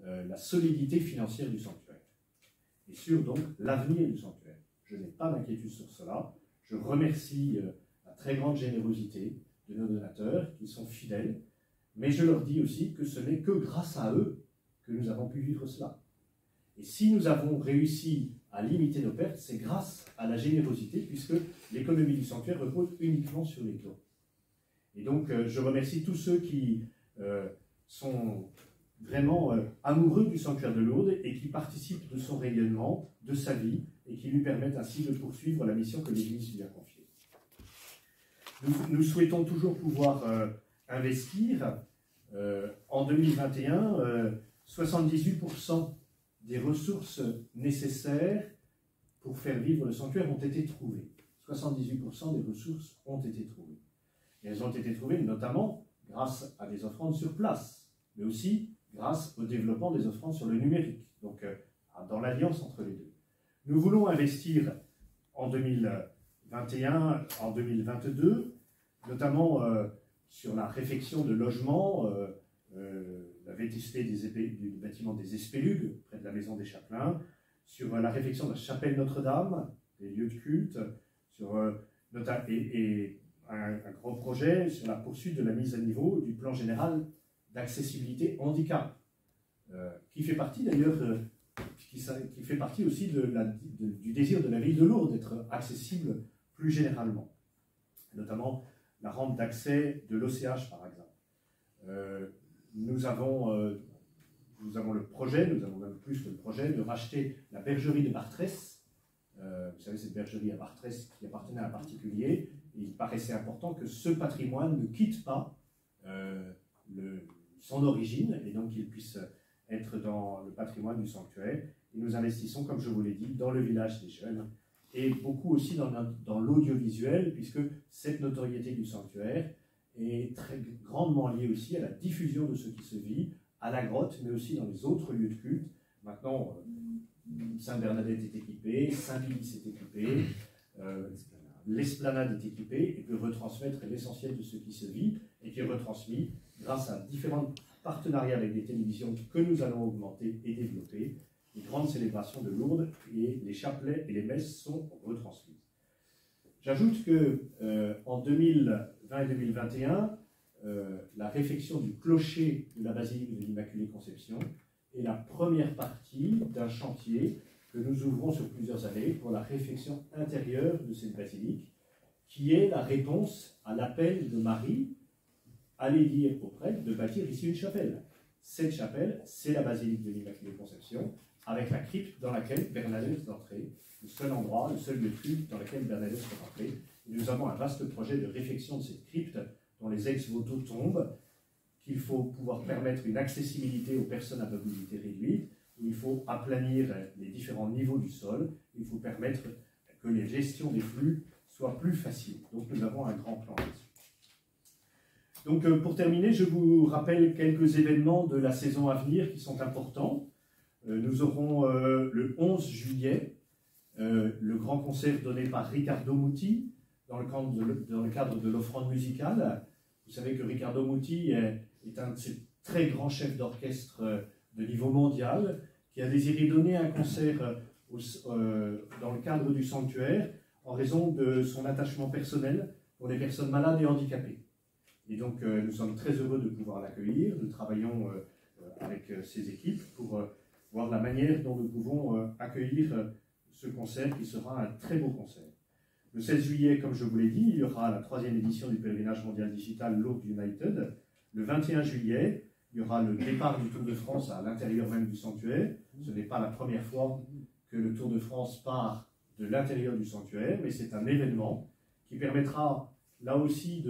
la solidité financière du sanctuaire et sur donc l'avenir du sanctuaire. Je n'ai pas d'inquiétude sur cela. Je remercie la très grande générosité de nos donateurs qui sont fidèles, mais je leur dis aussi que ce n'est que grâce à eux que nous avons pu vivre cela. Et si nous avons réussi à limiter nos pertes, c'est grâce à la générosité, puisque l'économie du sanctuaire repose uniquement sur les dons. Et donc, je remercie tous ceux qui sont vraiment amoureux du sanctuaire de Lourdes et qui participent de son rayonnement, de sa vie, et qui lui permettent ainsi de poursuivre la mission que l'Église lui a confiée. Nous souhaitons toujours pouvoir investir. En 2021, 78% des ressources nécessaires pour faire vivre le sanctuaire ont été trouvées. 78% des ressources ont été trouvées. Et elles ont été trouvées notamment grâce à des offrandes sur place, mais aussi grâce au développement des offrandes sur le numérique, donc dans l'alliance entre les deux. Nous voulons investir en 2021, en 2022, notamment sur la réfection de logements, la vétusté du bâtiment des Espélugues, près de la maison des Chapelains, sur la réfection de la chapelle Notre-Dame, des lieux de culte, sur, et un gros projet sur la poursuite de la mise à niveau du plan général d'accessibilité handicap, qui fait partie d'ailleurs, qui fait partie aussi du désir de la ville de Lourdes d'être accessible plus généralement, notamment la rampe d'accès de l'OCH par exemple. Nous avons le projet, nous avons même plus que le projet, de racheter la bergerie de Bartrès. Vous savez, cette bergerie à Bartrès qui appartenait à un particulier. Il paraissait important que ce patrimoine ne quitte pas son origine et donc qu'il puisse être dans le patrimoine du sanctuaire. Et nous investissons, comme je vous l'ai dit, dans le village des jeunes et beaucoup aussi dans l'audiovisuel, puisque cette notoriété du sanctuaire est très grandement liée aussi à la diffusion de ce qui se vit, à la grotte, mais aussi dans les autres lieux de culte. Maintenant, Sainte-Bernadette est équipée, Saint-Bilice est équipé, l'Esplanade est équipée et peut retransmettre l'essentiel de ce qui se vit et qui est retransmis grâce à différents partenariats avec des télévisions que nous allons augmenter et développer. Les grandes célébrations de Lourdes et les chapelets et les messes sont retransmises. J'ajoute que en 2020 et 2021, la réfection du clocher de la basilique de l'Immaculée Conception est la première partie d'un chantier que nous ouvrons sur plusieurs années pour la réfection intérieure de cette basilique, qui est la réponse à l'appel de Marie, allez dire aux prêtres de bâtir ici une chapelle. Cette chapelle, c'est la basilique de l'Immaculée Conception, avec la crypte dans laquelle Bernadette est entrée, le seul endroit, le seul lieu de culte dans lequel Bernadette est entrée. Et nous avons un vaste projet de réfection de cette crypte, dont les ex-voto tombent, qu'il faut pouvoir permettre une accessibilité aux personnes à mobilité réduite, où il faut aplanir les différents niveaux du sol, il faut permettre que les gestions des flux soient plus faciles. Donc nous avons un grand plan là-dessus. Donc pour terminer, je vous rappelle quelques événements de la saison à venir qui sont importants. Nous aurons le 11 juillet le grand concert donné par Riccardo Muti dans le cadre de l'offrande musicale. Vous savez que Riccardo Muti est un de ces très grands chefs d'orchestre de niveau mondial qui a désiré donner un concert dans le cadre du sanctuaire en raison de son attachement personnel pour les personnes malades et handicapées. Et donc nous sommes très heureux de pouvoir l'accueillir. Nous travaillons avec ses équipes pour voir la manière dont nous pouvons accueillir ce concert qui sera un très beau concert. Le 16 juillet, comme je vous l'ai dit, il y aura la 3e édition du pèlerinage mondial digital Lourdes United. Le 21 juillet, il y aura le départ du Tour de France à l'intérieur même du sanctuaire. Ce n'est pas la première fois que le Tour de France part de l'intérieur du sanctuaire, mais c'est un événement qui permettra là aussi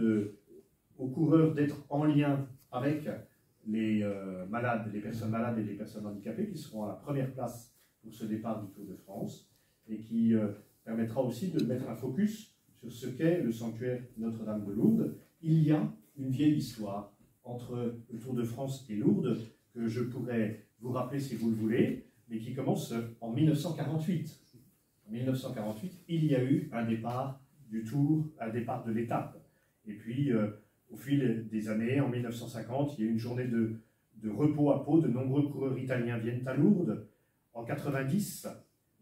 aux coureurs d'être en lien avec les malades, les personnes malades et les personnes handicapées qui seront à la première place pour ce départ du Tour de France et qui permettra aussi de mettre un focus sur ce qu'est le sanctuaire Notre-Dame de Lourdes. Il y a une vieille histoire entre le Tour de France et Lourdes que je pourrais vous rappeler si vous le voulez, mais qui commence en 1948. En 1948, il y a eu un départ du Tour, un départ de l'étape. Et puis, au fil des années, en 1950, il y a eu une journée de de repos à Pau, de nombreux coureurs italiens viennent à Lourdes. En 90,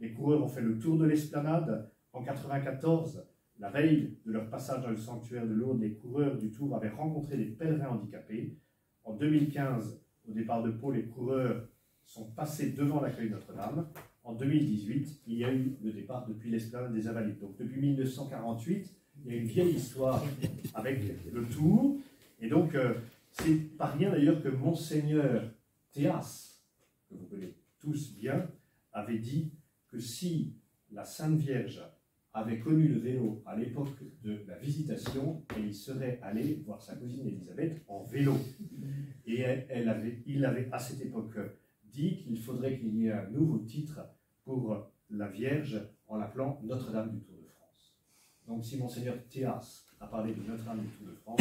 les coureurs ont fait le tour de l'esplanade. En 94, la veille de leur passage dans le sanctuaire de Lourdes, les coureurs du Tour avaient rencontré des pèlerins handicapés. En 2015, au départ de Pau, les coureurs sont passés devant l'accueil Notre-Dame. En 2018, il y a eu le départ depuis l'esplanade des Invalides. Donc depuis 1948, il y a une vieille histoire avec le Tour. Et donc, c'est pas rien d'ailleurs que Monseigneur Théas, que vous connaissez tous bien, avait dit que si la Sainte Vierge avait connu le vélo à l'époque de la Visitation, elle y serait allée voir sa cousine Élisabeth en vélo. Et il avait à cette époque dit qu'il faudrait qu'il y ait un nouveau titre pour la Vierge en l'appelant Notre-Dame du Tour de France. Donc si Monseigneur Théas a parlé de Notre-Dame du Tour de France,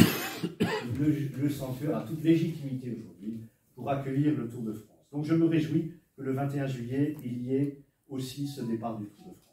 le sanctuaire a toute légitimité aujourd'hui pour accueillir le Tour de France. Donc je me réjouis que le 21 juillet, il y ait aussi ce départ du Tour de France.